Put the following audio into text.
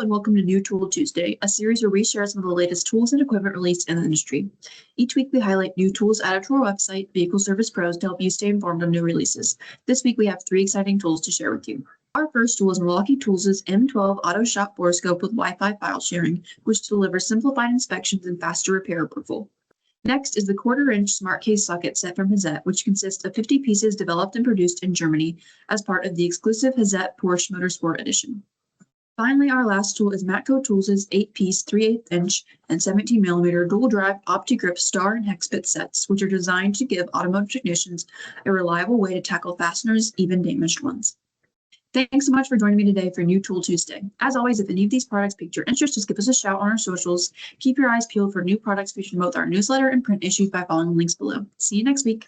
and welcome to New Tool Tuesday, a series where we share some of the latest tools and equipment released in the industry. Each week we highlight new tools added to our website, Vehicle Service Pros, to help you stay informed on new releases. This week we have 3 exciting tools to share with you. Our first tool is Milwaukee Tools' M12 Auto Shop Borescope with Wi-Fi file sharing, which delivers simplified inspections and faster repair approval. Next is the 1/4-inch SmartCase Socket Set from Hazet, which consists of 50 pieces developed and produced in Germany as part of the exclusive Hazet Porsche Motorsport Edition. Finally, our last tool is Matco Tools' 8-piece 3/8-inch and 17mm dual-drive OPTI-GRIP star and hex bit sets, which are designed to give automotive technicians a reliable way to tackle fasteners, even damaged ones. Thanks so much for joining me today for New Tool Tuesday. As always, if any of these products piqued your interest, just give us a shout on our socials. Keep your eyes peeled for new products featured in both our newsletter and print issues by following the links below. See you next week.